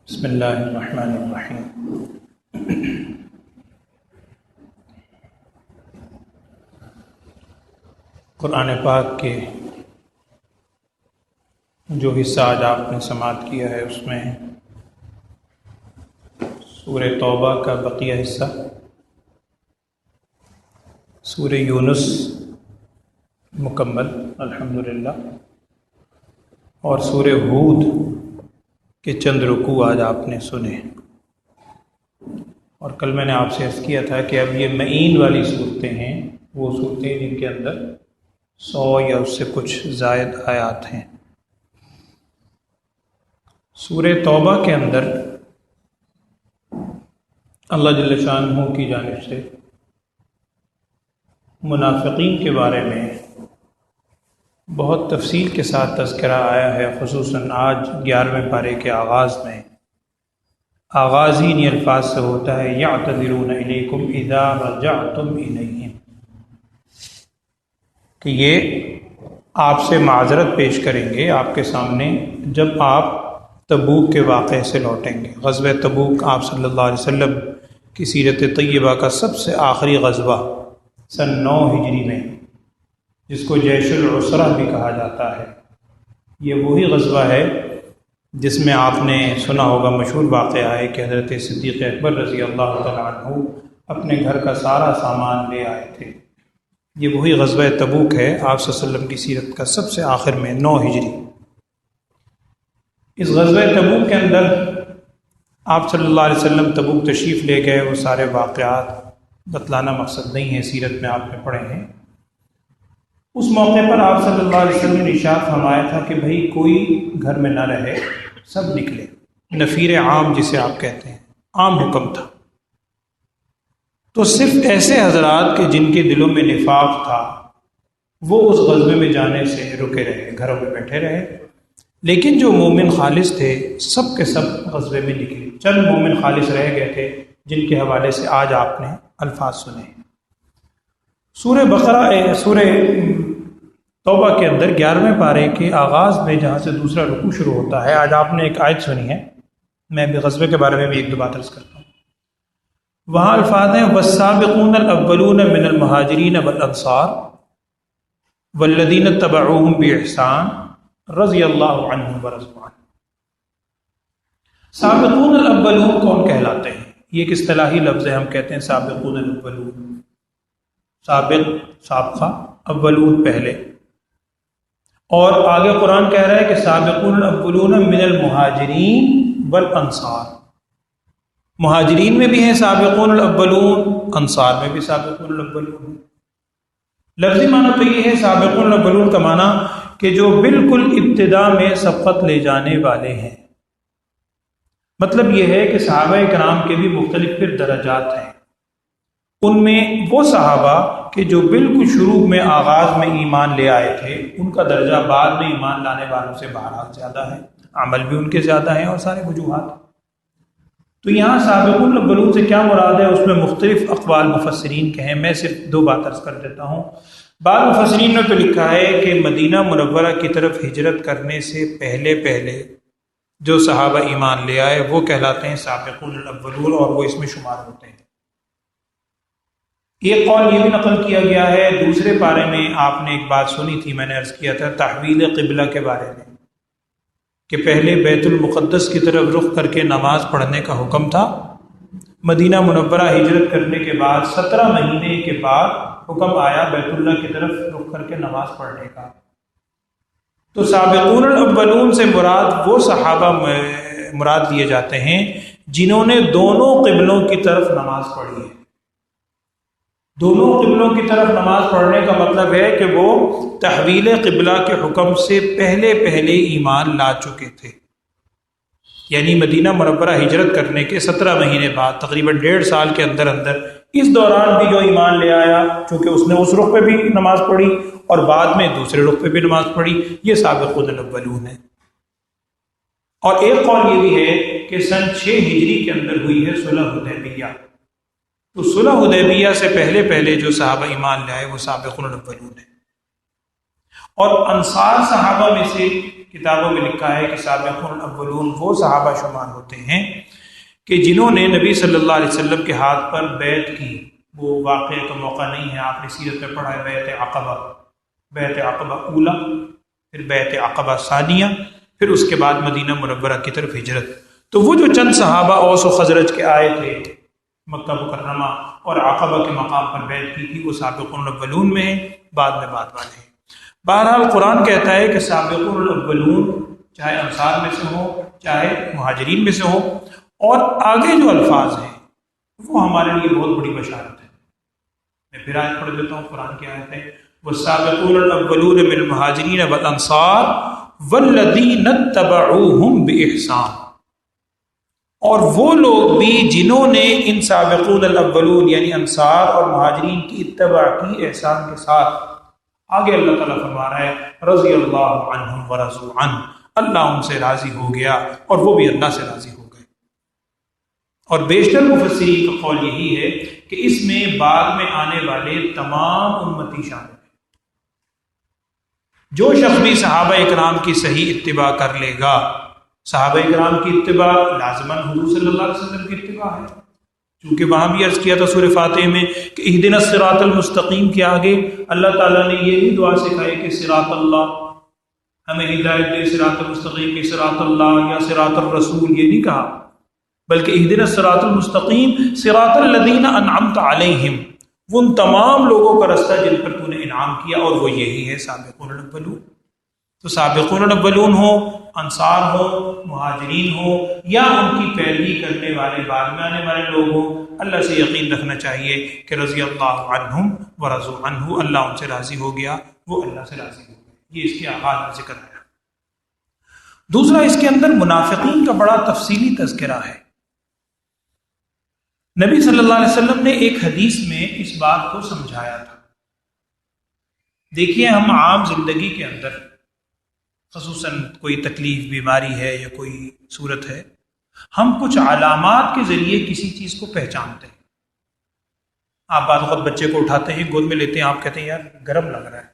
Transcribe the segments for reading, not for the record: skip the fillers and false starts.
بسم اللہ الرحمن الرحیم۔ قرآن پاک کے جو حصہ آج آپ نے سماعت کیا ہے اس میں سورہ توبہ کا بقیہ حصہ، سورہ یونس مکمل الحمدللہ، اور سورہ ہود کے چند رکوع آج آپ نے سنے۔ اور کل میں نے آپ سے عرض کیا تھا کہ اب یہ معین والی صورتیں ہیں، وہ صورتیں جن کے اندر 100 یا اس سے کچھ زائد آیات ہیں۔ سورہ توبہ کے اندر اللہ جل شانہ کی جانب سے منافقین کے بارے میں بہت تفصیل کے ساتھ تذکرہ آیا ہے، خصوصاً آج 11ویں پارے کے آغاز میں۔ آغاز ہی انہی الفاظ سے ہوتا ہے، یعتذرون الیکم اذا رجعتم الیہم، کہ یہ آپ سے معذرت پیش کریں گے آپ کے سامنے جب آپ تبوک کے واقعے سے لوٹیں گے۔ غزوہ تبوک آپ صلی اللہ علیہ وسلم کی سیرت طیبہ کا سب سے آخری غزوہ سن 9 ہجری میں، جس کو جیش العسرہ بھی کہا جاتا ہے، یہ وہی غزوہ ہے جس میں آپ نے سنا ہوگا، مشہور واقعہ ہے کہ حضرت صدیق اکبر رضی اللہ تعالیٰ عنہ اپنے گھر کا سارا سامان لے آئے تھے۔ یہ وہی غزوہ تبوک ہے، آپ صلی اللہ علیہ وسلم کی سیرت کا سب سے آخر میں 9 ہجری۔ اس غزوہ تبوک کے اندر آپ صلی اللہ علیہ وسلم تبوک تشریف لے گئے، وہ سارے واقعات بتلانا مقصد نہیں ہے، سیرت میں آپ نے پڑھے ہیں۔ اس موقع پر آپ صلی اللہ علیہ وسلم نے ارشاد فرمایا تھا کہ بھئی کوئی گھر میں نہ رہے، سب نکلے۔ نفیر عام جسے آپ کہتے ہیں، عام حکم تھا۔ تو صرف ایسے حضرات کہ جن کے دلوں میں نفاق تھا وہ اس غزوے میں جانے سے رکے رہے، گھروں میں بیٹھے رہے، لیکن جو مومن خالص تھے سب کے سب غزوے میں نکلے۔ چند مومن خالص رہ گئے تھے جن کے حوالے سے آج آپ نے الفاظ سنے۔ سورہ توبہ کے اندر 11ویں پارے کے آغاز میں جہاں سے دوسرا رکوع شروع ہوتا ہے، آج آپ نے ایک آیت سنی ہے، میں بھی غزوے کے بارے میں بھی ایک دو بات عرض کرتا ہوں۔ وہاں الفاظ ہیں والسابقون الاولون من المہاجرین والانصار والذین اتبعوہم باحسان رضی اللہ عنہم ورضوا عنہ۔ سابقون الاولون کون کہلاتے ہیں؟ یہ ایک اصطلاحی لفظ ہے، ہم کہتے ہیں سابقون الاولون، سابق سابقہ، اولون پہلے، اور آگے قرآن کہہ رہا ہے کہ سابقون الاولون من المہاجرین والانصار، مہاجرین میں بھی ہیں سابقون الاولون، انصار میں بھی سابقون الاولون۔ لفظی معنی تو یہ ہے سابقون الاولون کا معنی کہ جو بالکل ابتدا میں سبقت لے جانے والے ہیں۔ مطلب یہ ہے کہ صحابہ کرام کے بھی مختلف پھر درجات ہیں، ان میں وہ صحابہ کہ جو بالکل شروع میں آغاز میں ایمان لے آئے تھے، ان کا درجہ بعد میں ایمان لانے والوں سے بہرحال زیادہ ہے، عمل بھی ان کے زیادہ ہیں اور سارے وجوہات۔ تو یہاں سابقون الاولون سے کیا مراد ہے، اس میں مختلف اقوال مفسرین کے ہیں، میں صرف 2 بات عرض کر دیتا ہوں۔ بعض مفسرین نے تو لکھا ہے کہ مدینہ منورہ کی طرف ہجرت کرنے سے پہلے جو صحابہ ایمان لے آئے وہ کہلاتے ہیں سابقون الاولون، اور وہ اس میں شمار ہوتے ہیں۔ ایک قول یہ بھی نقل کیا گیا ہے، دوسرے پارے میں آپ نے ایک بات سنی تھی، میں نے عرض کیا تھا تحویل قبلہ کے بارے میں، کہ پہلے بیت المقدس کی طرف رخ کر کے نماز پڑھنے کا حکم تھا، مدینہ منورہ ہجرت کرنے کے بعد 17 مہینے کے بعد حکم آیا بیت اللہ کی طرف رخ کر کے نماز پڑھنے کا۔ تو سابقون الاولون سے مراد وہ صحابہ مراد لیے جاتے ہیں جنہوں نے دونوں قبلوں کی طرف نماز پڑھی ہے۔ دونوں قبلوں کی طرف نماز پڑھنے کا مطلب ہے کہ وہ تحویل قبلہ کے حکم سے پہلے ایمان لا چکے تھے، یعنی مدینہ منورہ ہجرت کرنے کے 17 مہینے بعد، تقریباً 1.5 سال کے اندر اس دوران بھی جو ایمان لے آیا، چونکہ اس نے اس رخ پہ بھی نماز پڑھی اور بعد میں دوسرے رخ پہ بھی نماز پڑھی، یہ سابقون الاولون ہے۔ اور ایک قول یہ بھی ہے کہ سن 6 ہجری کے اندر ہوئی ہے صلح حدیبیہ، تو صلح حدیبیہ سے پہلے جو صحابہ ایمان لے آئے وہ سابقون الاولون ہیں۔ اور انصار صحابہ میں سے کتابوں میں لکھا ہے کہ سابقون الاولون وہ صحابہ شمار ہوتے ہیں کہ جنہوں نے نبی صلی اللہ علیہ وسلم کے ہاتھ پر بیعت کی. وہ واقعے کا موقع نہیں ہے، آپ نے سیرت میں پڑھا ہے، بیعت عقبہ اولا، پھر بیعت عقبہ ثانیہ، پھر اس کے بعد مدینہ منورہ کی طرف ہجرت. تو وہ جو چند صحابہ اوس و خزرج کے آئے تھے مکہ مکرمہ اور عقبہ کے مقام پر بیعت کی تھی، وہ سابقون الاولون میں ہیں، بعد میں بعد والے ہیں. بہرحال قرآن کہتا ہے کہ سابقون الاولون چاہے انصار میں سے ہوں چاہے مہاجرین میں سے ہوں، اور آگے جو الفاظ ہیں وہ ہمارے لیے بہت بڑی بشارت ہے. میں پھر آیت پڑھ دیتا ہوں، قرآن کی آیت ہے والسابقون الاولون من المہاجرین والانصار والذین اتبعوہم بإحسان. اور وہ لوگ بھی جنہوں نے ان سابقون الاولون یعنی انصار اور مہاجرین کی اتباع کی احسان کے ساتھ. آگے اللہ تعالیٰ فرما رہا ہے رضی اللہ عنہم ورضوا عنہ، اللہ ان سے راضی ہو گیا اور وہ بھی اللہ سے راضی ہو گئے. اور بیشتر مفسرین کا قول یہی ہے کہ اس میں بعد میں آنے والے تمام امتی شامل ہیں. جو شخص بھی صحابہ اکرام کی صحیح اتباع کر لے گا، صحابہ اکرام کی اتباع لازماً حضور صلی اللہ علیہ وسلم کی اتباع ہے، چونکہ وہاں بھی عرض کیا تھا سورہ فاتحہ میں کہ اہدنا الصراط المستقیم کے آگے اللہ تعالیٰ نے یہ بھی دعا سکھائی کہ صراط اللہ، ہمیں ہدایت دے صراط المستقیم کی، صراط اللہ یا صراط الرسول یہ نہیں کہا، بلکہ اہدنا الصراط المستقیم صراط الذین انعمت علیہم، وہ ان تمام لوگوں کا راستہ جن پر تو نے انعام کیا، اور وہ یہی ہے سابقون الاولون. تو سابقون الاولون ہو، انصار ہو، مہاجرین ہو، یا ان کی پیروی کرنے والے بعد میں آنے والے لوگ ہوں، اللہ سے یقین رکھنا چاہیے کہ رضی اللہ عنہم ورضوا عنہ، اللہ ان سے راضی ہو گیا، وہ اللہ سے راضی ہو گیا. یہ اس کے آغاز میں ذکر آیا. دوسرا اس کے اندر منافقین کا بڑا تفصیلی تذکرہ ہے. نبی صلی اللہ علیہ وسلم نے ایک حدیث میں اس بات کو سمجھایا تھا. دیکھیے ہم عام زندگی کے اندر خصوصاً کوئی تکلیف، بیماری ہے یا کوئی صورت ہے، ہم کچھ علامات کے ذریعے کسی چیز کو پہچانتے ہیں. آپ بعض وقت بچے کو اٹھاتے ہیں، گود میں لیتے ہیں، آپ کہتے ہیں یار گرم لگ رہا ہے،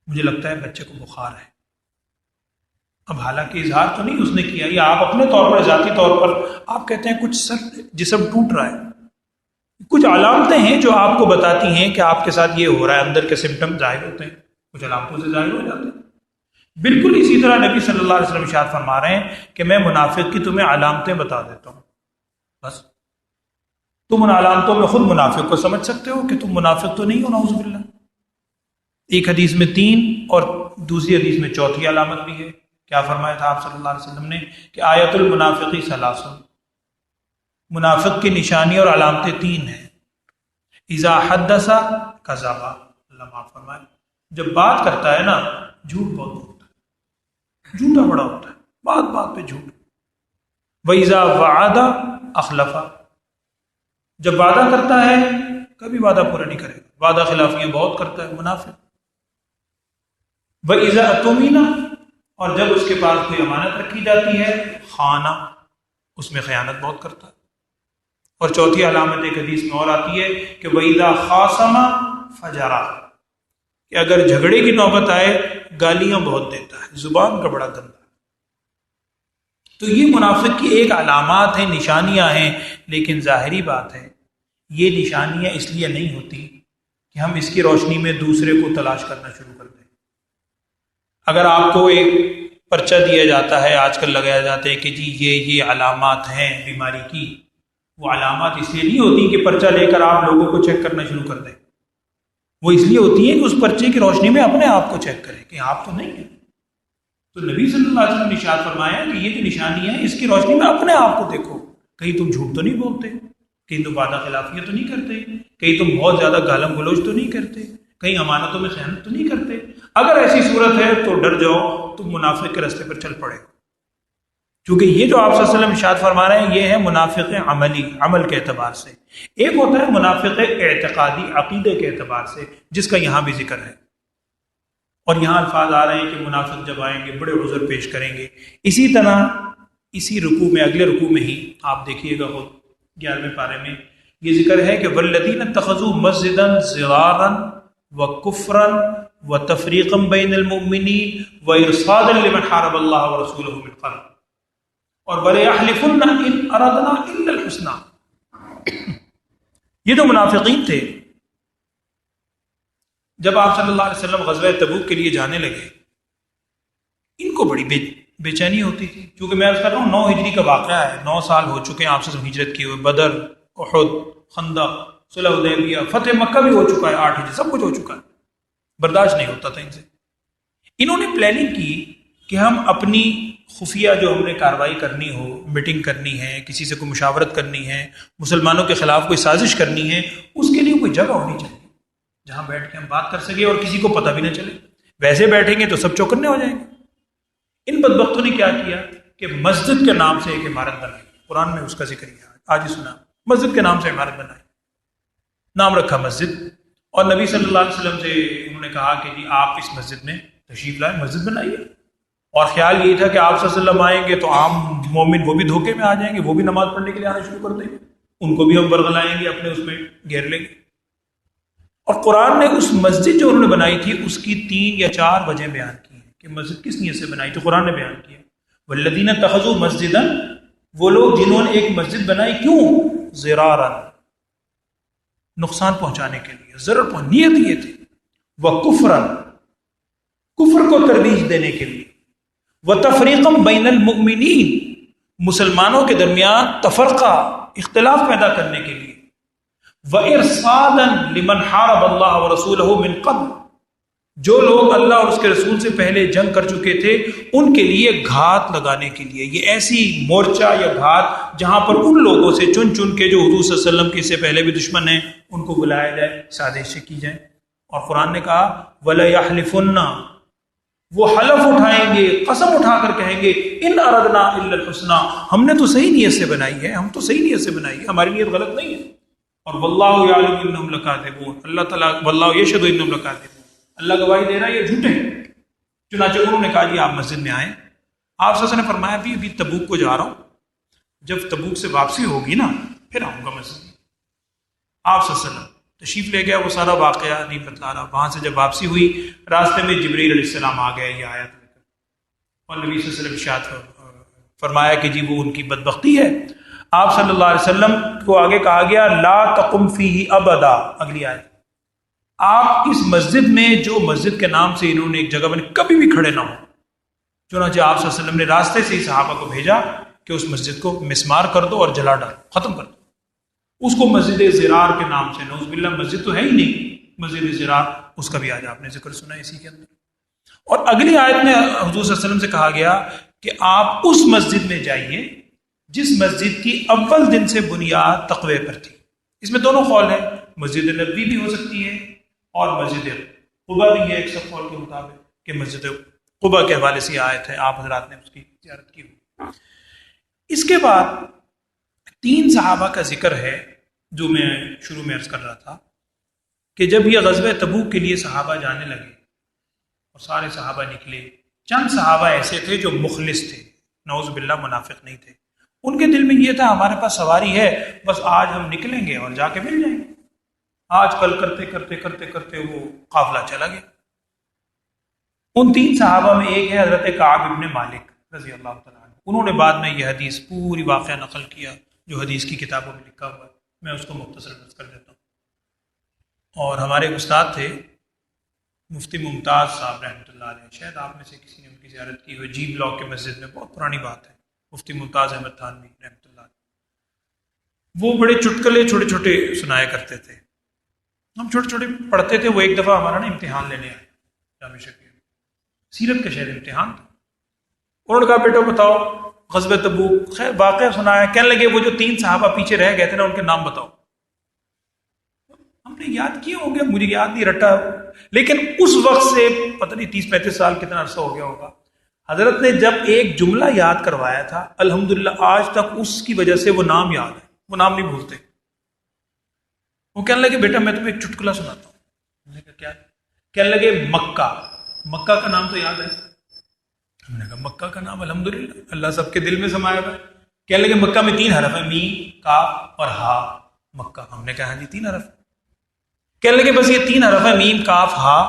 مجھے لگتا ہے بچے کو بخار ہے. اب حالانکہ اظہار تو نہیں اس نے کیا، یا آپ اپنے طور پر ذاتی طور پر آپ کہتے ہیں کچھ سر جسم ٹوٹ رہا ہے. کچھ علامتیں ہیں جو آپ کو بتاتی ہیں کہ آپ کے ساتھ یہ ہو رہا ہے، اندر کے سمٹم ظاہر ہوتے ہیں، کچھ علامتوں سے ظاہر ہو جاتے ہیں. بالکل اسی طرح نبی صلی اللہ علیہ وسلم ارشاد فرما رہے ہیں کہ میں منافق کی تمہیں علامتیں بتا دیتا ہوں، بس تم ان علامتوں میں خود منافق کو سمجھ سکتے ہو کہ تم منافق تو نہیں ہو، نعوذ باللہ. ایک حدیث میں 3 اور دوسری حدیث میں 4تھی علامت بھی ہے. کیا فرمایا تھا آپ صلی اللہ علیہ وسلم نے کہ آیت المنافقی 3، منافق کی نشانی اور علامتیں 3 ہیں. اذا حدث کذب، اللہ معاف فرمائے، جب بات کرتا ہے نا جھوٹ بہت ہوتا ہے، جھوٹا بڑا ہوتا ہے، بات بات پہ جھوٹ. وَإِذَا وَعَدَ أَخْلَفَ، جب وعدہ کرتا ہے کبھی وعدہ پورا نہیں کرے گا، وعدہ خلافیاں بہت کرتا ہے منافق. وَإِذَا اؤْتُمِنَ، اور جب اس کے پاس کوئی امانت رکھی جاتی ہے خانہ، اس میں خیانت بہت کرتا ہے. اور 4تھی علامت ایک حدیث میں اور آتی ہے کہ وَإِذَا خَاصَمَ فَجَرَ، کہ اگر جھگڑے کی نوبت آئے گالیاں بہت دیتا ہے، زبان کا بڑا گندا. تو یہ منافق کی ایک علامات ہیں، نشانیاں ہیں. لیکن ظاہری بات ہے یہ نشانیاں اس لیے نہیں ہوتی کہ ہم اس کی روشنی میں دوسرے کو تلاش کرنا شروع کر دیں. اگر آپ کو ایک پرچہ دیا جاتا ہے، آج کل لگایا جاتا ہے کہ جی یہ علامات ہیں بیماری کی، وہ علامات اس لیے نہیں ہوتی کہ پرچہ لے کر آپ لوگوں کو چیک کرنا شروع کر دیں. وہ اس لیے ہوتی ہے کہ اس پرچے کی روشنی میں اپنے آپ کو چیک کریں کہ آپ تو نہیں ہیں. تو نبی صلی اللہ علیہ وسلم نے ارشاد فرمایا کہ یہ جو نشانی ہے اس کی روشنی میں اپنے آپ کو دیکھو. کہیں تم جھوٹ تو نہیں بولتے، کہیں تم وعدہ خلافیاں تو نہیں کرتے، کہیں تم بہت زیادہ گالم گلوچ تو نہیں کرتے، کہیں امانتوں میں خیانت تو نہیں کرتے. اگر ایسی صورت ہے تو ڈر جاؤ، تم منافق کے راستے پر چل پڑے. چونکہ یہ جو آپ صلی اللہ علیہ وسلم ارشاد فرما رہے ہیں یہ ہے منافق عملی، عمل کے اعتبار سے. ایک ہوتا ہے منافق اعتقادی، عقیدے کے اعتبار سے، جس کا یہاں بھی ذکر ہے. اور یہاں الفاظ آ رہے ہیں کہ منافق جب آئیں گے بڑے عذر پیش کریں گے. اسی طرح اسی رکوع میں، اگلے رکوع میں ہی آپ دیکھیے گا خود 11ویں پارے میں یہ ذکر ہے کہ والذین اتخذوا مسجدا ضرارا وکفرا وتفریقا بین المؤمنین وارصادا لمن حارب اللہ ورسولہ من قبل اور ولیحلفن ان اردنا الا الحسنى. یہ جو منافقین تھے جب آپ صلی اللہ علیہ وسلم غزوہ تبوک کے لیے جانے لگے ان کو بڑی بے چینی ہوتی تھی، کیونکہ میں عرض کر رہا ہوں 9 ہجری کا واقعہ ہے، 9 سال ہو چکے ہیں آپ سے ہجرت کیے ہوئے، بدر، احد، خندق، صلح حدیبیہ، فتح مکہ بھی ہو چکا ہے، 8 ہجری سب کچھ ہو چکا ہے، برداشت نہیں ہوتا تھا ان سے. انہوں نے پلاننگ کی کہ ہم اپنی خفیہ جو ہم نے کارروائی کرنی ہو، میٹنگ کرنی ہے، کسی سے کوئی مشاورت کرنی ہے، مسلمانوں کے خلاف کوئی سازش کرنی ہے، اس کے لیے کوئی جگہ ہونی چاہیے جہاں بیٹھ کے ہم بات کر سکیں اور کسی کو پتہ بھی نہ چلے. ویسے بیٹھیں گے تو سب چوکنے ہو جائیں گے. ان بدبختوں نے کیا کیا کہ مسجد کے نام سے ایک عمارت بنائی، قرآن میں اس کا ذکر کیا آج ہی سنا، مسجد کے نام سے عمارت بنائی، نام رکھا مسجد، اور نبی صلی اللہ علیہ وسلم سے انہوں نے کہا کہ جی آپ اس مسجد میں تشریف لائیں، مسجد بنائیے. اور خیال یہ تھا کہ آپ صلی اللہ علیہ وسلم آئیں گے تو عام مومن وہ بھی دھوکے میں آ جائیں گے، وہ بھی نماز پڑھنے کے لیے آنا شروع کر دیں گے، ان کو بھی ہم برگلائیں گے، اپنے اس میں گھیر لیں گے. اور قرآن نے اس مسجد جو انہوں نے بنائی تھی اس کی 3 یا 4 وجہ بیان کی ہیں کہ مسجد کس نیت سے بنائی تھی. قرآن نے بیان کیا والذین اتخذوا مسجدا، وہ لوگ جنہوں نے ایک مسجد بنائی، کیوں؟ ضرارا، نقصان پہنچانے کے لیے، ضرر نیت یہ تھی، وکفرا، کفر کو ترویج دینے کے لیے، وتفریقا بین المؤمنین، مسلمانوں کے درمیان تفرقہ اختلاف پیدا کرنے کے لیے، وَإِرْصَادًا لِمَنْ حَارَبَ اللَّهَ وَرَسُولَهُ مِنْ قَبْلُ، جو لوگ اللہ اور اس کے رسول سے پہلے جنگ کر چکے تھے ان کے لیے گھات لگانے کے لیے. یہ ایسی مورچہ یا گھات جہاں پر ان لوگوں سے چن چن کے جو حضور صلی اللہ علیہ وسلم کے سے پہلے بھی دشمن ہیں ان کو بلایا جائے، سازشیں کی جائیں. اور قرآن نے کہا وَلَيَحْلِفُنَّ، وہ حلف اٹھائیں گے، قسم اٹھا کر کہیں گے ان اردنا الا الحسنى، ہم نے تو صحیح نیت سے بنائی ہے، ہم تو صحیح نیت سے بنائی ہے، ہماری نیت غلط نہیں ہے. اور واللہ یعلم انہم لکاذبون، اللہ تعالیٰ واللہ یشہد انہم لکاذبون، اللہ گواہی دے رہا ہے یہ جھوٹے ہیں. چنانچہ انہوں نے کہا جی آپ مسجد میں آئیں. آپ صلی اللہ علیہ وسلم نے فرمایا ابھی تبوک کو جا رہا ہوں، جب تبوک سے واپسی ہوگی نا پھر آؤں گا مسجد. آپ صلی اللہ علیہ وسلم تشریف لے گیا، وہ سارا واقعہ نہیں بتلا رہا. وہاں سے جب واپسی ہوئی راستے میں جبرائیل علیہ السلام آ گئے یہ آیت لے کر، اور نبی صلی اللہ علیہ وسلم ارشاد فرمایا کہ جی وہ ان کی بدبختی ہے. آپ صلی اللہ علیہ وسلم کو آگے کہا گیا لا تقم فیہ ابدا، اگلی آیت، آپ اس مسجد میں جو مسجد کے نام سے انہوں نے ایک جگہ بنی کبھی بھی کھڑے نہ ہو. چنانچہ آپ صلی اللہ علیہ وسلم نے راستے سے ہی صحابہ کو بھیجا کہ اس مسجد کو مسمار کر دو اور جلا ڈالو، ختم کر دو. اس کو مسجد زرار کے نام سے، نعوذ باللہ مسجد تو ہے ہی نہیں، مسجد زرار، اس کا بھی آج آپ نے ذکر سنا اسی کے اندر. اور اگلی آیت میں حضور صلی اللہ علیہ وسلم سے کہا گیا کہ آپ اس مسجد میں جائیے جس مسجد کی اول دن سے بنیاد تقوی پر تھی. اس میں دونوں قول ہیں، مسجد نبوی بھی ہو سکتی ہے اور مسجد قباء بھی ہے ایک سب قول کے مطابق کہ مسجد قباء کے حوالے سے آیت ہے، آپ حضرات نے اس کی زیارت کی ہوئی. اس کے بعد 3 صحابہ کا ذکر ہے جو میں شروع میں عرض کر رہا تھا کہ جب یہ غزوہ تبوک کے لیے صحابہ جانے لگے اور سارے صحابہ نکلے، چند صحابہ ایسے تھے جو مخلص تھے، نعوذ باللہ منافق نہیں تھے. ان کے دل میں یہ تھا ہمارے پاس سواری ہے، بس آج ہم نکلیں گے اور جا کے مل جائیں گے. آج کل کرتے کرتے کرتے کرتے وہ قافلہ چلا گیا. ان 3 صحابہ میں ایک ہے حضرت کعب ابن مالک رضی اللہ تعالیٰ عنہ. انہوں نے بعد میں یہ حدیث پوری واقعہ نقل کیا جو حدیث کی کتابوں میں لکھا ہوا ہے، میں اس کو مختصر نقل کر دیتا ہوں. اور ہمارے استاد تھے مفتی ممتاز صاحب رحمۃ اللہ علیہ، شاید آپ میں سے کسی نے ان کی زیارت کی ہوئی، جی بلاک کے مسجد میں، بہت پرانی بات ہے. مفتی ممتاز احمد تھانوی رحمۃ اللہ علیہ، وہ بڑے چٹکلے چھوٹے چھوٹے سنایا کرتے تھے. ہم چھوٹے چھوٹے پڑھتے تھے. وہ ایک دفعہ ہمارا نا امتحان لینے آئے جامع شفیع، سیرت کا شاید امتحان تھا. انہوں نے کہا بیٹا بتاؤ غزوہ تبوک، خیر واقعہ سنایا. کہنے لگے وہ جو 3 صحابہ پیچھے رہ گئے تھے نا ان کے نام بتاؤ. ہم نے یاد کیے ہوں گے، مجھے یاد نہیں رٹا، لیکن اس وقت سے پتہ نہیں 30-35 سال کتنا عرصہ ہو گیا ہوگا. حضرت نے جب ایک جملہ یاد کروایا تھا الحمدللہ آج تک اس کی وجہ سے وہ نام یاد ہے، وہ نام نہیں بھولتے. وہ کہنے لگے بیٹا میں تمہیں ایک چٹکلا سناتا ہوں. ہم نے کہا کیا؟ کہنے لگے مکہ، مکہ کا نام تو یاد ہے. ہم نے کہا مکہ کا نام الحمدللہ اللہ سب کے دل میں سمایا ہوا ہے. کہنے لگے مکہ میں 3 حرف ہیں، میم، کاف اور ہا، مکہ. ہم نے کہا ہاں جی 3 حرف. کہنے لگے بس یہ 3 حرف ہیں، میم، کاف، ہا،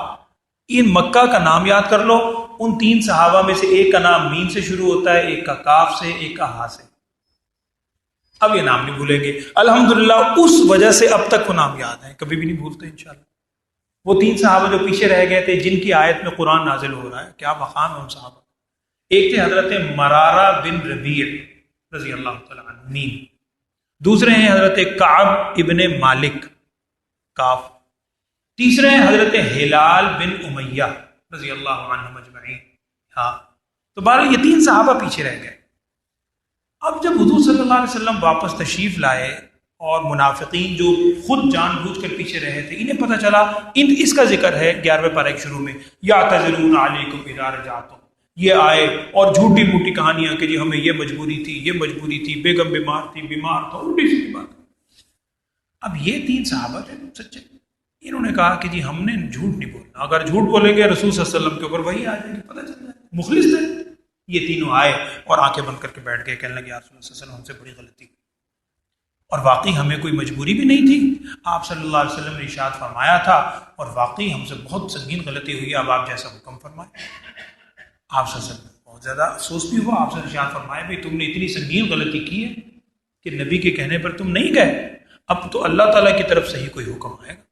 ان مکہ کا نام یاد کر لو، ان 3 صحابہ میں سے ایک کا نام میم سے شروع ہوتا ہے، ایک کا کاف سے، ایک کا ہا سے۔ اب یہ نام نہیں بھولیں گے الحمدللہ، اس وجہ سے اب تک وہ نام یاد ہیں، کبھی بھی نہیں بھولتے انشاءاللہ۔ وہ 3 صحابہ جو پیچھے رہ گئے تھے، جن کی آیت میں قرآن نازل ہو رہا ہے، کیا مقام ہے ان صحابہ۔ ایک تھے حضرت مرارہ بن ربیع رضی اللہ تعالیٰ عنہ، میم۔ دوسرے ہیں حضرت کعب ابن مالک، کاف۔ تیسرے ہیں حضرت ہلال بن امیہ رضی اللہ عنہم اجمعین، ہاں۔ تو بہرحال یہ 3 صحابہ پیچھے رہ گئے۔ اب جب حضور صلی اللہ علیہ وسلم واپس تشریف لائے اور منافقین جو خود جان بوجھ کر پیچھے رہے تھے، انہیں پتہ چلا، اس کا ذکر ہے 11ویں پارے کے شروع میں، یعتذرون علیکم اذا رجعتم، یہ آئے اور جھوٹی موٹی کہانیاں کہ جی ہمیں یہ مجبوری تھی، یہ مجبوری تھی، بیگم بیمار تھی، بیمار تھا، الٹی سیدھی بات۔ اب یہ 3 صحابہ تھے سچے، انہوں نے کہا کہ جی ہم نے جھوٹ نہیں بولنا، اگر جھوٹ بولیں گے رسول صلی اللہ علیہ وسلم کے اوپر وہی آ جائے گی، پتہ چل جائے گا، مخلص تھے۔ یہ تینوں آئے اور آنکھیں بند کر کے بیٹھ گئے، کہنے لگے یا رسول اللہ صلی اللہ علیہ وسلم ہم سے بڑی غلطی ہوئی، اور واقعی ہمیں کوئی مجبوری بھی نہیں تھی، آپ صلی اللہ علیہ وسلم نے ارشاد فرمایا تھا، اور واقعی ہم سے بہت سنگین غلطی ہوئی، اب آپ جیسا حکم فرمائیں۔ آپ صلی اللہ علیہ وسلم بہت زیادہ افسوس بھی ہوا، آپ سے ارشاد فرمایا بھی تم نے اتنی سنگین غلطی کی ہے کہ نبی کے کہنے پر تم نہیں گئے، اب تو اللہ تعالیٰ کی طرف سے ہی کوئی حکم آئے گا۔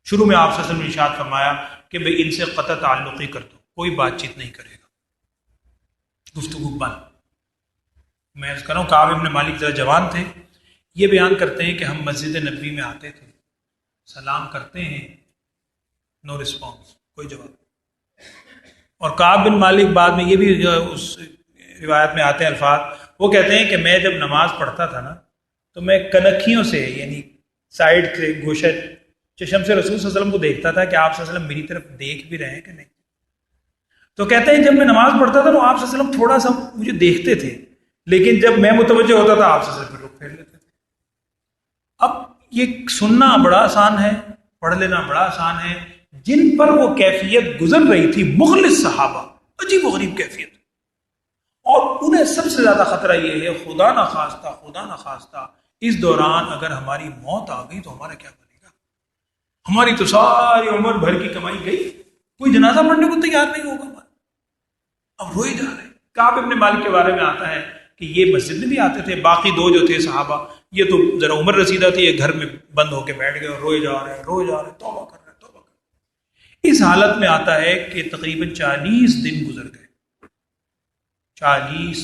شروع میں آپ صلی اللہ علیہ وسلم نے ارشاد فرمایا کہ بھئی ان سے قطع تعلقی کر دو، کوئی بات چیت نہیں کرے گا، گفتگو بند۔ میں کہہ رہا ہوں کعب ابن مالک ذرا جوان تھے، یہ بیان کرتے ہیں کہ ہم مسجد نبوی میں آتے تھے، سلام کرتے ہیں، نو رسپانس، کوئی جواب۔ اور کعب بن مالک بعد میں یہ بھی اس روایت میں آتے ہیں الفاظ، وہ کہتے ہیں کہ میں جب نماز پڑھتا تھا نا تو میں کنکھیوں سے، یعنی سائڈ سے، گوشہ چشم سے رسول صلی اللہ علیہ وسلم کو دیکھتا تھا کہ آپ صلی اللہ علیہ وسلم میری طرف دیکھ بھی رہے ہیں کہ نہیں۔ تو کہتے ہیں جب میں نماز پڑھتا تھا تو آپ صلی اللہ علیہ وسلم تھوڑا سا مجھے دیکھتے تھے، لیکن جب میں متوجہ ہوتا تھا آپ صلی اللہ علیہ وسلم رخ پھیر لیتے تھے۔ اب یہ سننا بڑا آسان ہے، پڑھ لینا بڑا آسان ہے، جن پر وہ کیفیت گزر رہی تھی مخلص صحابہ، عجیب و غریب کیفیت، اور انہیں سب سے زیادہ خطرہ یہ ہے خدا نہ خواستہ اس دوران اگر ہماری موت آ گئی تو ہمارا کیا بنے گا؟ ہماری تو ساری عمر بھر کی کمائی گئی، کوئی جنازہ پڑھنے کو تیار نہیں ہوگا ہمارا، اب روئے جا رہے ہیں۔ کعب ابن مالک کے بارے میں آتا ہے کہ یہ مسجد میں بھی آتے تھے، باقی 2 جو تھے صحابہ یہ تو ذرا عمر رسیدہ تھی، یہ گھر میں بند ہو کے بیٹھ گئے اور روئے جا رہے ہیں، توبہ کر رہے ہیں، توبہ کر رہے ہیں۔ اس حالت میں آتا ہے کہ تقریباً 40 دن گزر گئے، 40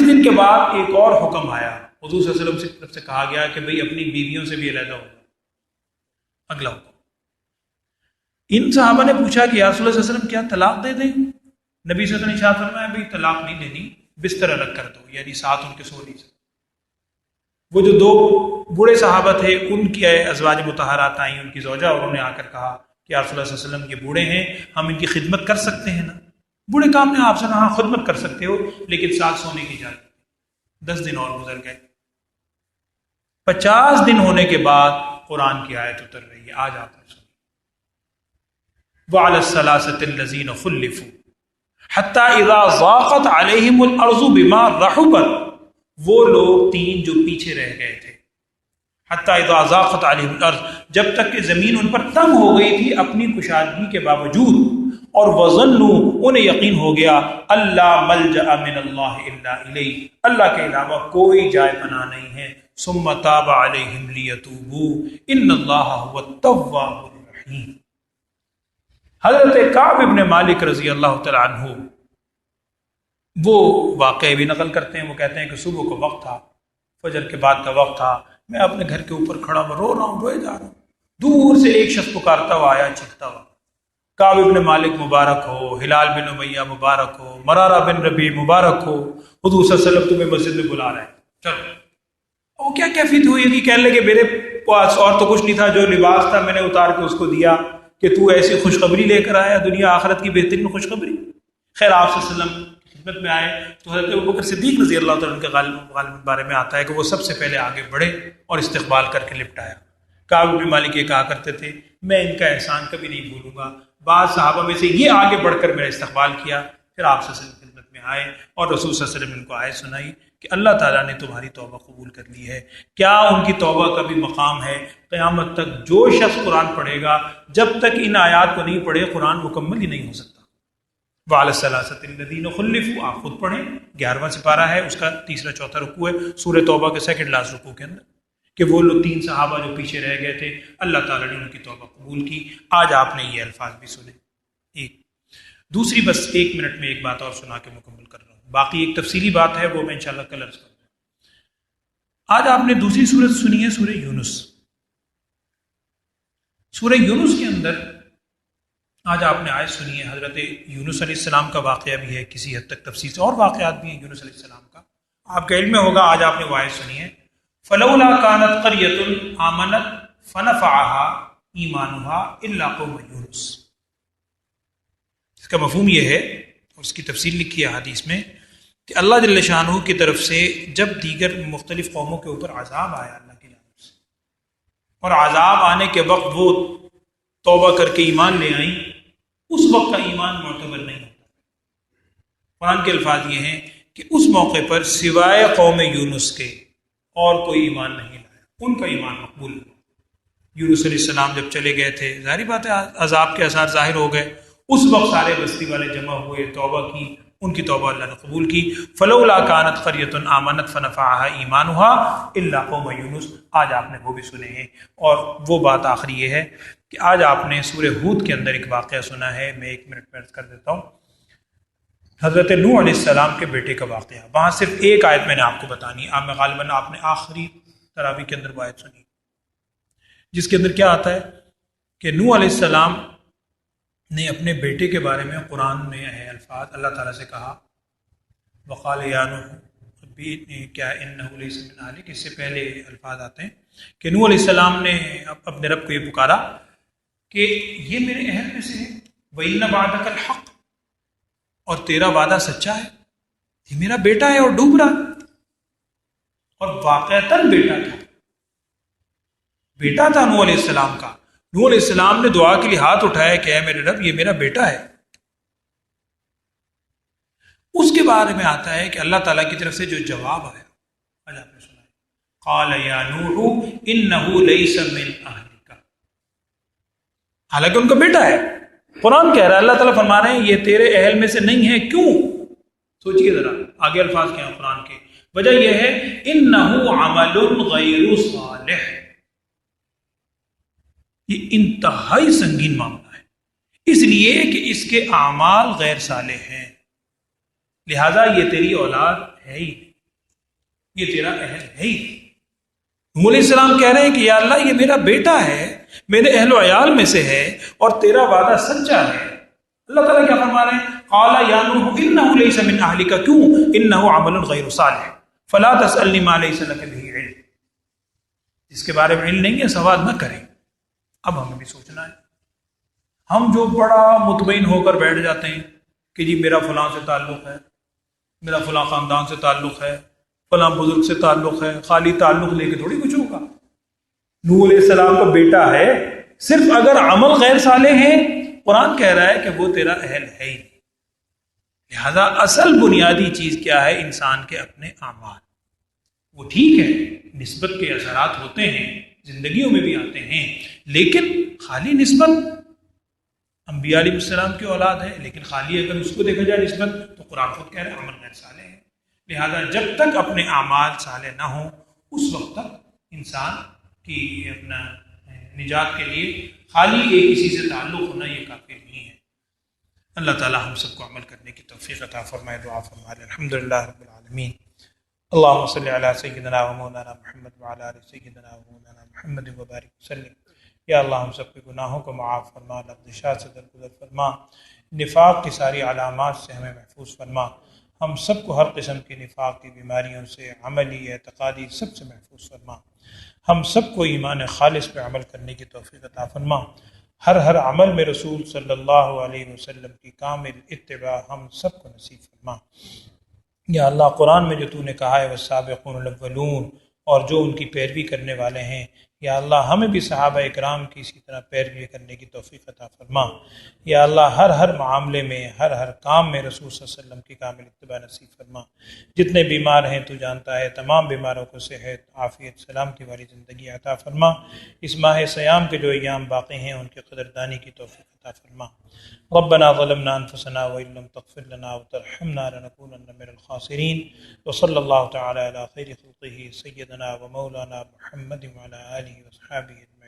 دن کے بعد ایک اور حکم آیا، حضور صلی اللہ علیہ وسلم کی طرف سے کہا گیا کہ بھئی اپنی بیویوں سے بھی علیحدہ ہو جاؤ۔ اگلا حکم، ان صحابہ نے پوچھا کہ یا رسول اللہ صلی اللہ علیہ وسلم کیا طلاق دے دیں؟ نبی صلی اللہ علیہ وسلم نے ارشاد فرمایا بھئی طلاق نہیں دینی، بستر الگ کر دو، یعنی ساتھ ان کے سو نہیں سکتے۔ وہ جو 2 بوڑھے صحابہ تھے ان کی ازواج مطہرات آئیں، ان کی زوجہ، اور انہوں نے آ کر کہا کہ یا رسول اللہ صلی اللہ علیہ وسلم یہ بوڑھے ہیں، ہم ان کی خدمت کر سکتے ہیں نا؟ بوڑھے کام نے آپ سے کہا خدمت کر سکتے ہو لیکن ساتھ سونے کی اجازت۔ 10 دن اور گزر گئے، 50 دن ہونے کے بعد قرآن کی آیت اتر رہی ہے، آج آپ نے سنی، وَعَلَى الثَّلَاثَةِ الَّذِينَ خُلِّفُوا حَتَّى إِذَا ضَاقَتْ عَلَيْهِمُ الْأَرْضُ بِمَا رَحُبَتْ، وہ لوگ 3 جو پیچھے رہ گئے تھے، حَتَّى إِذَا ضَاقَتْ عَلَيْهِمُ الْأَرْضُ، جب تک کہ زمین ان پر تنگ ہو گئی تھی اپنی کشادگی کے باوجود، اور وَظَنُّوا، انہیں یقین ہو گیا، اللہ ملجأ من اللہ الا الیہ، اللہ کے علاوہ کوئی جائے پناہ نہیں ہے، ثم تاب علیہم لیتوبوا ان اللہ هو التواب الرحیم۔ حضرت کعب ابن مالک رضی اللہ تعالیٰ عنہ وہ واقعہ بھی نقل کرتے ہیں، وہ کہتے ہیں کہ صبح کا وقت تھا، فجر کے بعد کا وقت تھا، میں اپنے گھر کے اوپر کھڑا ہوا رو رہا ہوں، روئے جا رہا ہوں، دور سے ایک شخص پکارتا ہوا آیا، چیختا ہوا، کعب ابن مالک مبارک ہو، ہلال بن امیہ مبارک ہو، مرارہ بن ربیع مبارک ہو، حضور صلی اللہ علیہ وسلم تمہیں مسجد میں بلا رہے ہیں، چلو۔ وہ کیا کیفیت ہوئی کہ کہنے لگے میرے پاس اور تو کچھ نہیں تھا، جو لباس تھا میں نے اتار کے اس کو دیا کہ تو ایسی خوشخبری لے کر آیا، دنیا آخرت کی بہترین خوشخبری۔ خیر آپ صلی اللہ علیہ وسلم کی خدمت میں آئے تو حضرت ابوبکر صدیق رضی اللہ تعالیٰ عنہ کے غالب بارے میں آتا ہے کہ وہ سب سے پہلے آگے بڑھے اور استقبال کر کے لپٹایا۔ کعب بن مالک یہ کہا کرتے تھے میں ان کا احسان کبھی نہیں بھولوں گا، بعض صحابہ میں سے یہ آگے بڑھ کر میرا استقبال کیا، پھر آپ سے خدمت میں میں آئے اور رسول صلی اللہ علیہ وسلم نے ان کو آیت سنائی کہ اللہ تعالیٰ نے تمہاری توبہ قبول کر لی ہے. کیا ان کی توبہ کا بھی مقام ہے؟ قیامت تک جو شخص قرآن پڑھے گا، جب تک ان آیات کو نہیں پڑھے قرآن مکمل ہی نہیں ہو سکتا. وعلی الثلاثۃ الذین خلفوا، آپ خود پڑھیں، 11واں سپارہ ہے، اس کا تیسرا چوتھا رکوع ہے سورہ توبہ کے سیکنڈ لاسٹ رکوع کے اندر، کہ وہ لوگ 3 صحابہ جو پیچھے رہ گئے تھے اللہ تعالیٰ نے ان کی توبہ قبول کی. آج آپ نے یہ الفاظ بھی سنے. ایک دوسری، بس 1 منٹ میں ایک بات اور سنا کے مکمل کر رہا ہوں، باقی ایک تفصیلی بات ہے وہ میں انشاءاللہ کل عرض کروں. آج آپ نے دوسری سورت سنی ہے سورہ یونس. سورہ یونس کے اندر آج آپ نے آیت سنی ہے، حضرت یونس علیہ السلام کا واقعہ بھی ہے، کسی حد تک تفصیل سے اور واقعات بھی ہیں یونس علیہ السلام کا، آپ کا علم میں ہوگا. آج آپ نے وہ آیت سنی ہے، فلولا كانت قرية آمنت فنفعها ایمانها الا قوم یونس. اس کا مفہوم یہ ہے اور اس کی تفصیل لکھی ہے حدیث میں کہ اللہ جل شانہ کی طرف سے جب دیگر مختلف قوموں کے اوپر عذاب آیا اللہ کی جانب سے، اور عذاب آنے کے وقت وہ توبہ کر کے ایمان لے آئیں، اس وقت کا ایمان معتبر نہیں ہوتا. قرآن کے الفاظ یہ ہیں کہ اس موقع پر سوائے قوم یونس کے اور کوئی ایمان نہیں لایا، ان کا ایمان مقبول ہوا. یونس علیہ السلام جب چلے گئے تھے، ظاہری بات ہے عذاب کے اثار ظاہر ہو گئے، اس وقت سارے بستی والے جمع ہوئے، توبہ کی، ان کی توبہ اللہ نے قبول کی. فلولا كانت قرية آمنت فنفعها ایمانها الا قوم یونس. آج آپ نے وہ بھی سنے ہیں. اور وہ بات آخری یہ ہے کہ آج آپ نے سورہ ہود کے اندر ایک واقعہ سنا ہے، میں 1 منٹ میں عرض کر دیتا ہوں. حضرت نوح علیہ السلام کے بیٹے کا واقعہ، وہاں صرف ایک آیت میں نے آپ کو بتانی ہے. میں غالباً آپ نے آخری تراویح کے اندر وہ آیت سنی، جس کے اندر کیا آتا ہے کہ نوح علیہ السلام نے اپنے بیٹے کے بارے میں قرآن میں ہے الفاظ، اللہ تعالیٰ سے کہا وقال یا نوح کیا انہ لیس من اہلک، اس سے پہلے الفاظ آتے ہیں کہ نوح علیہ السلام نے اپنے رب کو یہ پکارا کہ یہ میرے اہل میں سے ہے، وَإِنَّ وَعْدَكَ الْحَقُّ، اور تیرا وعدہ سچا ہے، یہ میرا بیٹا ہے اور ڈوب رہا. اور واقعتاً بیٹا تھا نوح علیہ السلام کا. نوح علیہ السلام نے دعا کے لیے ہاتھ اٹھایا کہ اے میرے رب یہ میرا بیٹا ہے. اس کے بارے میں آتا ہے کہ اللہ تعالیٰ کی طرف سے جو جواب آیا، آج آپ نے سنا ہے، قال یا نوح انہ لیس من اہلک، حالانکہ ان کا بیٹا ہے. قرآن کہہ رہا ہے، اللہ تعالیٰ فرما رہے ہیں یہ تیرے اہل میں سے نہیں ہے. کیوں؟ سوچئے ذرا آگے الفاظ کیا ہیں قرآن کے. وجہ یہ ہے انہ عمل غیر صالح، یہ انتہائی سنگین معاملہ ہے، اس لیے کہ اس کے اعمال غیر صالح ہیں، لہذا یہ تیری اولاد ہے ہی، یہ تیرا اہل ہے ہی. نوح علیہ السلام کہہ رہے ہیں کہ یا اللہ یہ میرا بیٹا ہے، میرے اہل و عیال میں سے ہے، اور تیرا وعدہ سچا ہے. اللہ تعالیٰ کیا فرما رہے ہیں؟ قال یا نوح انہ لیس من اہلک، کیوں؟ انہ عمل غیر صالح فلا تسألنی ما لیس لک بہ علم، جس کے بارے میں علم نہیں ہے سوال نہ کریں. اب ہمیں بھی سوچنا ہے. ہم جو بڑا مطمئن ہو کر بیٹھ جاتے ہیں کہ جی میرا فلاں سے تعلق ہے، میرا فلاں خاندان سے تعلق ہے، فلاں بزرگ سے تعلق ہے، خالی تعلق لے کے تھوڑی کچھ ہوگا. نوح علیہ السلام کا بیٹا ہے، صرف اگر عمل غیر صالح ہیں قرآن کہہ رہا ہے کہ وہ تیرا اہل ہے ہی. لہذا اصل بنیادی چیز کیا ہے؟ انسان کے اپنے اعمال. وہ ٹھیک ہے نسبت کے اثرات ہوتے ہیں، زندگیوں میں بھی آتے ہیں، لیکن خالی نسبت، انبیاء علیہ السلام کی اولاد ہے لیکن خالی اگر اس کو دیکھا جائے نسبت، تو قرآن خود کہہ رہے ہیں عمل غیر صالح ہے. لہذا جب تک اپنے اعمال صالح نہ ہوں اس وقت تک انسان کی اپنا نجات کے لیے خالی ایک کسی سے تعلق ہونا یہ کافی نہیں ہے. اللہ تعالی ہم سب کو عمل کرنے کی توفیق عطا فرمائے. دعا فرمائے. الحمدللہ رب العالمین. اللہم صلی علی سیدنا و مولانا محمد وعلی آل سیدنا و مولانا محمد وبارک وسلم. یا اللہ ہم سب کے گناہوں کو معاف فرما، لغزشات سے درگزر فرما، نفاق کی ساری علامات سے ہمیں محفوظ فرما. ہم سب کو ہر قسم کی نفاق کی بیماریوں سے، عملی اعتقادی سب سے محفوظ فرما. ہم سب کو ایمان خالص پہ عمل کرنے کی توفیق عطا فرما. ہر عمل میں رسول صلی اللہ علیہ وسلم کی کامل اتباع ہم سب کو نصیب فرما. یا اللہ قرآن میں جو تو نے کہا ہے والسابقون الاولون، اور جو ان کی پیروی کرنے والے ہیں، یا اللہ ہمیں بھی صحابہ اکرام کی اسی طرح پیروی کرنے کی توفیق عطا فرما۔ یا اللہ ہر معاملے میں ہر کام میں رسول صلی اللہ علیہ وسلم کی کامل اتباع نصیب فرما۔ جتنے بیمار ہیں تو جانتا ہے، تمام بیماروں کو صحت، عافیت، سلامتی والی زندگی عطا فرما۔ اس ماہ سیام کے جو ایام باقی ہیں ان کی قدردانی کی توفیق عطا فرما۔ ربنا ظلمنا انفسنا وان لم تغفر لنا وترحمنا لنكونن من الخاسرین۔ وصلی اللہ تعالی علی خیر خلقہ سیدنا و مولانا محمد وعلی آلہ وصحبہ